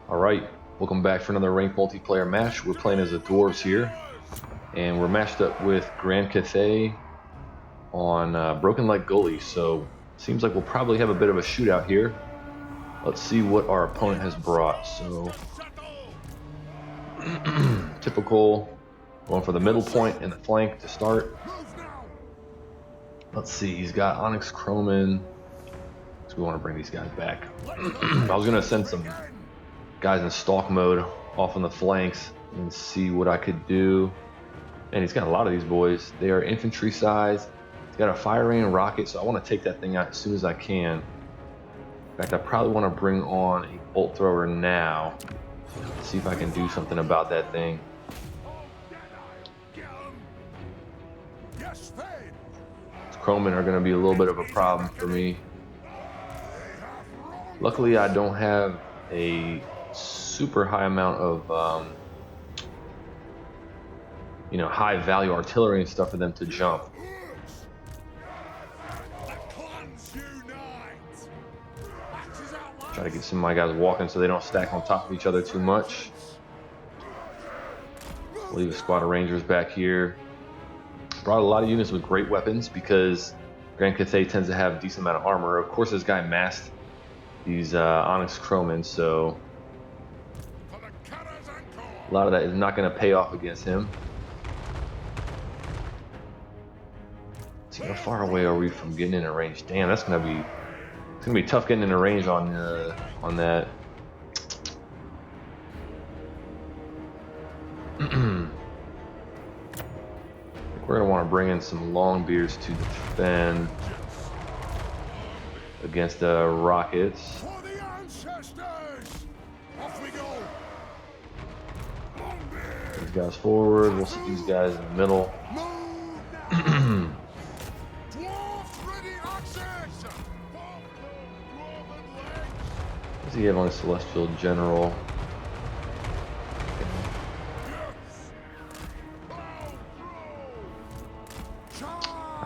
Alright, welcome back for another ranked multiplayer match. We're playing as the Dwarfs here, and we're matched up with Cathay on Broken Leg Gully, so seems like we'll probably have a bit of a shootout here. Let's see what our opponent has brought. So, typical, going for the middle point and the flank to start. Let's see, he's got Onyx Chromin, so we want to bring these guys back. I was going to send some guys in stalk mode off on the flanks and see what I could do. And he's got a lot of these boys. They are infantry size. He's got a fire rain rocket, so I want to take that thing out as soon as I can. In fact, I probably want to bring on a bolt thrower now. See if I can do something about that thing. Chromin are going to be a little bit of a problem for me. Luckily, I don't have a super high amount of high value artillery and stuff for them to jump. Try to get some of my guys walking so they don't stack on top of each other too much. Leave a squad of rangers back here. Brought a lot of units with great weapons because Cathay tends to have a decent amount of armor. Of course, this guy masked these Onyx Chromin, so a lot of that is not going to pay off against him. Let's see, how far away are we from getting in a range? Damn, it's gonna be tough getting in a range on that. We're gonna want to bring in some Longbeards to defend against the rockets. These guys forward. We'll set these guys in the middle. What does he have on his Celestial General?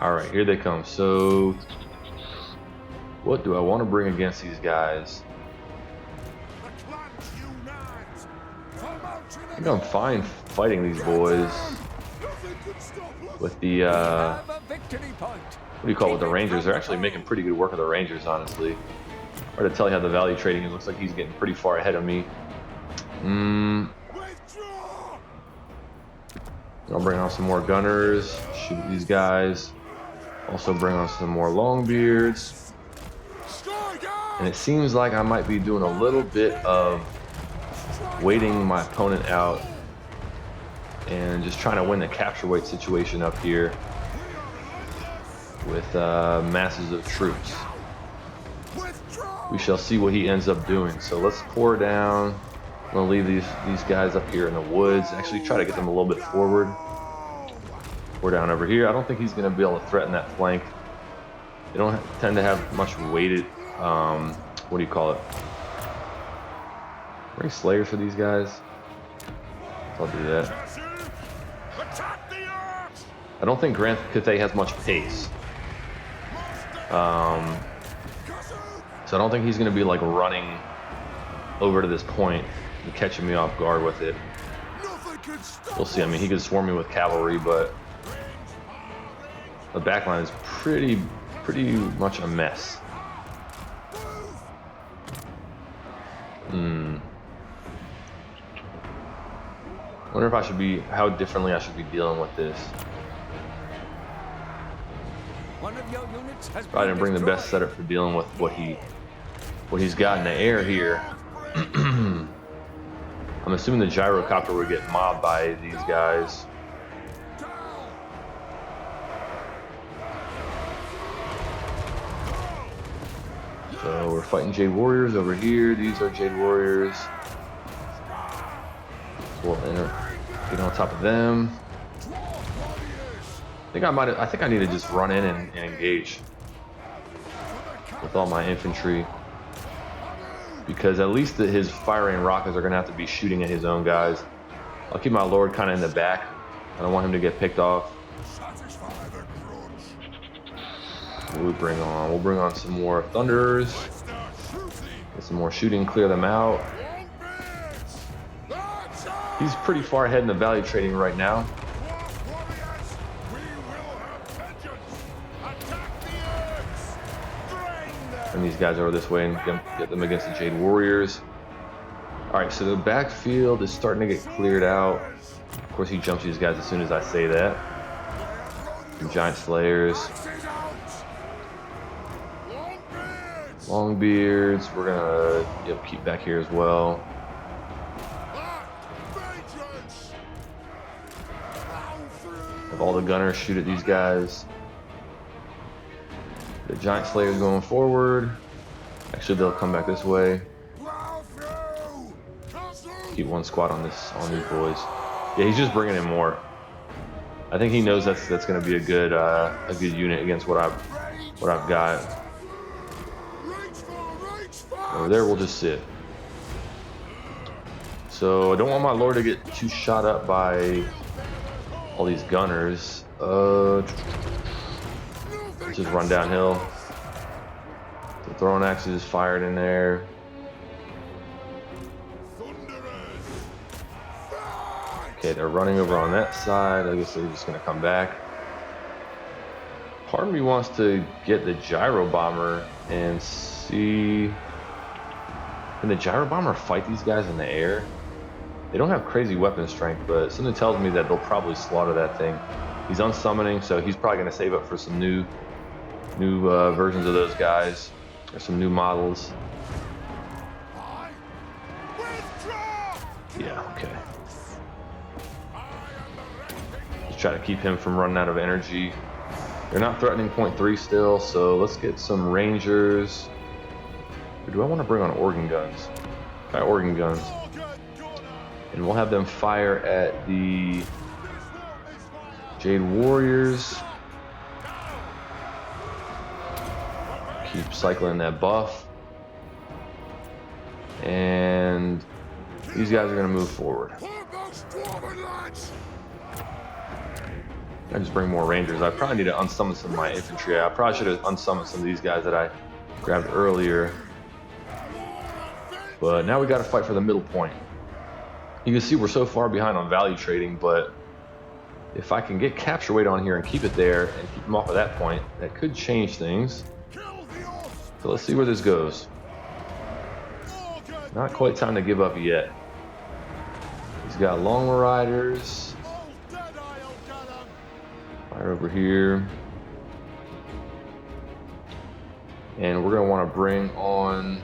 Alright, here they come. So, what do I want to bring against these guys? I think I'm fine fighting these boys with the, what do you call it, with the Rangers. They're actually making pretty good work of the Rangers, honestly. Hard to tell you how the value trading is. Looks like he's getting pretty far ahead of me. I'll bring on some more gunners, shoot these guys. Also bring on some more Longbeards. And it seems like I might be doing a little bit of waiting my opponent out and just trying to win the capture weight situation up here with masses of troops. We shall see what he ends up doing. So let's pour down. I'm gonna leave these guys up here in the woods. Actually try to get them a little bit forward. Pour down over here. I don't think he's gonna be able to threaten that flank. They don't tend to have much weighted, what do you call it? Bring Slayers for these guys. I'll do that. I don't think Cathay has much pace. So I don't think he's going to be like running over to this point and catching me off guard with it. We'll see. I mean, he could swarm me with cavalry, but the backline is pretty much a mess. Wonder if how differently I should be dealing with this. Probably didn't bring the best setup for dealing with what he's got in the air here. I'm assuming the gyrocopter would get mobbed by these guys. So we're fighting Jade Warriors over here. These are Jade Warriors. We'll get on top of them. I think I need to just run in and engage with all my infantry, because at least his firing rockets are gonna have to be shooting at his own guys. I'll keep my lord kind of in the back. I don't want him to get picked off. We'll bring on some more Thunderers. Get some more shooting, clear them out. He's pretty far ahead in the value trading right now. And these guys over this way and get them against the Jade Warriors. Alright, so the backfield is starting to get cleared out. Of course, he jumps these guys as soon as I say that. Some Giant Slayers. Longbeards. We're gonna keep back here as well. Have all the gunners shoot at these guys. The Giant Slayers going forward. Actually, they'll come back this way. Keep one squad on these boys. Yeah, he's just bringing in more. I think he knows that's going to be a good unit against what I've got. Over there, we'll just sit. So I don't want my lord to get too shot up by all these gunners. Let's just run downhill. The throwing axe is fired in there. Okay, they're running over on that side. I guess they're just gonna come back. Part of me wants to get the gyro bomber and see, can the gyro bomber fight these guys in the air? They don't have crazy weapon strength, but something tells me that they'll probably slaughter that thing. He's unsummoning, so he's probably gonna save up for some new versions of those guys, or some new models. Yeah, okay. Just try to keep him from running out of energy. They're not threatening point 3 still, so let's get some rangers. Or do I want to bring on organ guns? Try organ guns. And we'll have them fire at the Jade Warriors. Keep cycling that buff. And these guys are going to move forward. I just bring more rangers. I probably need to unsummon some of my infantry. I probably should have unsummoned some of these guys that I grabbed earlier. But now we got to fight for the middle point. You can see we're so far behind on value trading, but if I can get capture weight on here and keep it there and keep them off of that point, that could change things. So let's see where this goes. Not quite time to give up yet. He's got long riders. Fire over here. And we're going to want to bring on,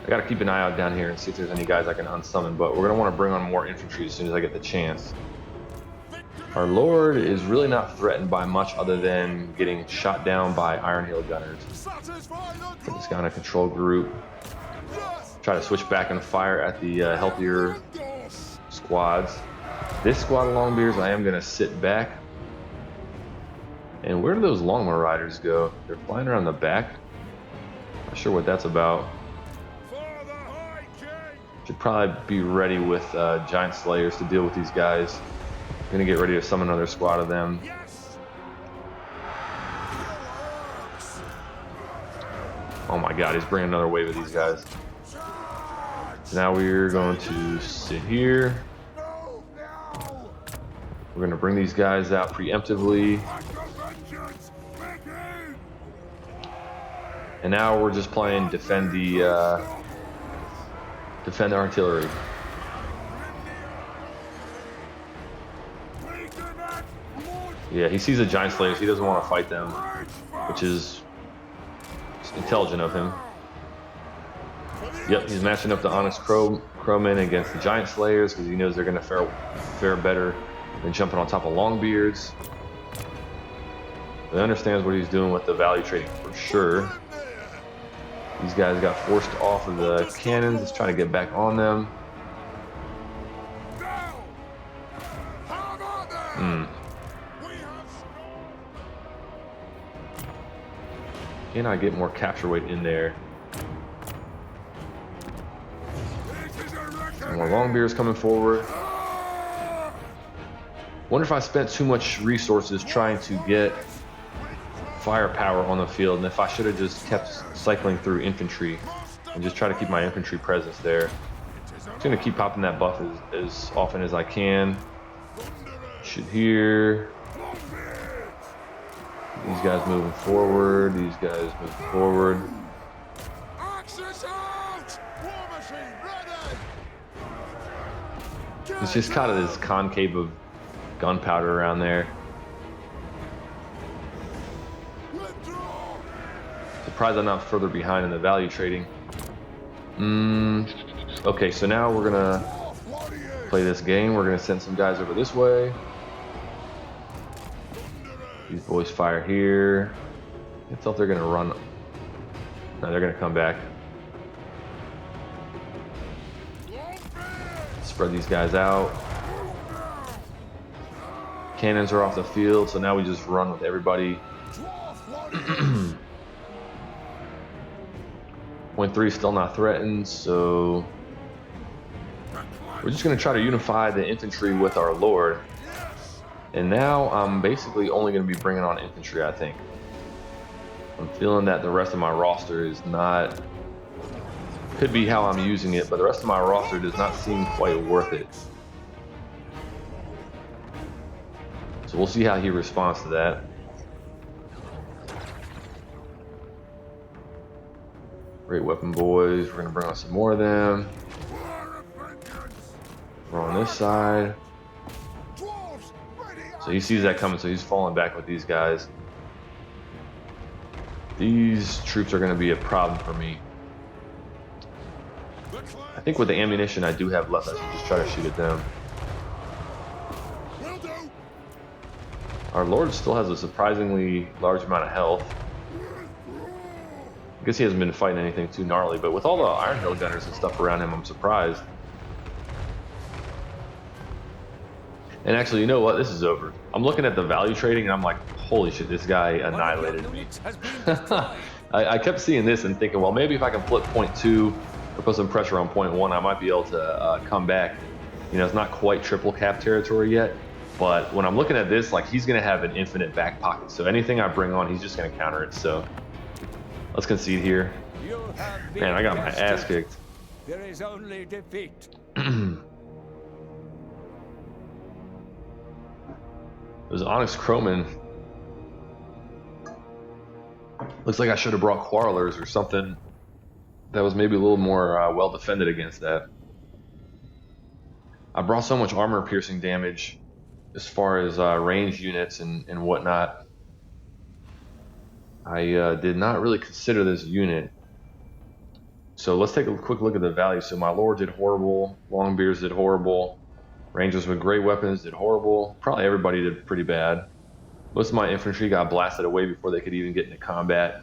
I got to keep an eye out down here and see if there's any guys I can unsummon, but we're going to want to bring on more infantry as soon as I get the chance. Our lord is really not threatened by much other than getting shot down by Iron Heel gunners. Put this guy in a control group. Try to switch back and fire at the healthier squads. This squad of Longbeards, I am going to sit back. And where do those Longbow Riders go? They're flying around the back. Not sure what that's about. Should probably be ready with Giant Slayers to deal with these guys. Gonna get ready to summon another squad of them. Oh my god, he's bringing another wave of these guys. So now we're going to sit here. We're gonna bring these guys out preemptively. And now we're just playing defend the artillery. Yeah, he sees the Giant Slayers. He doesn't want to fight them, which is intelligent of him. Yep, he's matching up the Onyx Crowmen against the Giant Slayers because he knows they're going to fare better than jumping on top of Longbeards. He understands what he's doing with the value trading for sure. These guys got forced off of the cannons. He's trying to get back on them. Can I get more capture weight in there? More Longbeards coming forward. Wonder if I spent too much resources trying to get firepower on the field, and if I should have just kept cycling through infantry and just try to keep my infantry presence there. Just gonna keep popping that buff as often as I can. Shoot here. These guys moving forward. These guys moving forward. It's just kind of this concave of gunpowder around there. Surprised I'm not further behind in the value trading. Okay, so now we're gonna play this game. We're gonna send some guys over this way. These boys fire here. I can't tell if they're gonna run. No, they're gonna come back. Spread these guys out. Cannons are off the field, so now we just run with everybody. Point 3 still not threatened, so we're just going to try to unify the infantry with our lord. And now I'm basically only going to be bringing on infantry, I think. I'm feeling that the rest of my roster is not, could be how I'm using it, but the rest of my roster does not seem quite worth it. So we'll see how he responds to that. Great weapon boys, we're gonna bring on some more of them. We're on this side. So he sees that coming, so he's falling back with these guys. These troops are gonna be a problem for me. I think with the ammunition I do have left, I should just try to shoot at them. Our lord still has a surprisingly large amount of health. I guess he hasn't been fighting anything too gnarly, but with all the Iron Hill gunners and stuff around him, I'm surprised. And actually, you know what? This is over. I'm looking at the value trading and I'm like, holy shit, this guy annihilated me. I kept seeing this and thinking, well, maybe if I can flip point 2 or put some pressure on point 1, I might be able to come back. You know, it's not quite triple cap territory yet, but when I'm looking at this, like, he's going to have an infinite back pocket. So anything I bring on, he's just going to counter it. So let's concede here. Man, I got my ass kicked. There is only defeat. It was Onyx Crowman. Looks like I should have brought Quarrelers or something that was maybe a little more well defended against that. I brought so much armor piercing damage as far as range units and whatnot. I did not really consider this unit. So let's take a quick look at the value. So my lord did horrible, Longbeards did horrible, Rangers with great weapons did horrible. Probably everybody did pretty bad. Most of my infantry got blasted away before they could even get into combat.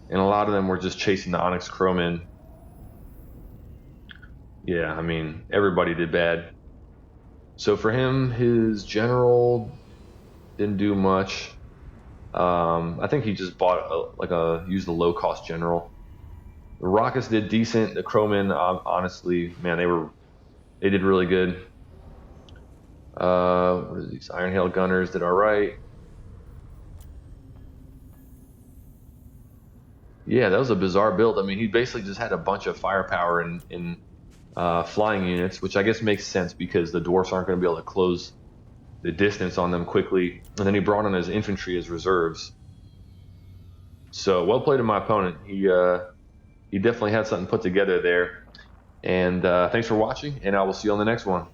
And a lot of them were just chasing the Onyx Crowman. Yeah, I mean, everybody did bad. So for him, his general didn't do much. I think he just bought used a low-cost general. The Rockets did decent. The Crowmen, honestly, man, they did really good. What is these Iron Hail Gunners did all right. Yeah, that was a bizarre build. I mean, he basically just had a bunch of firepower in flying units, which I guess makes sense because the Dwarfs aren't going to be able to close the distance on them quickly. And then he brought on his infantry as reserves. So well played to my opponent. He definitely had something put together there. And thanks for watching, and I will see you on the next one.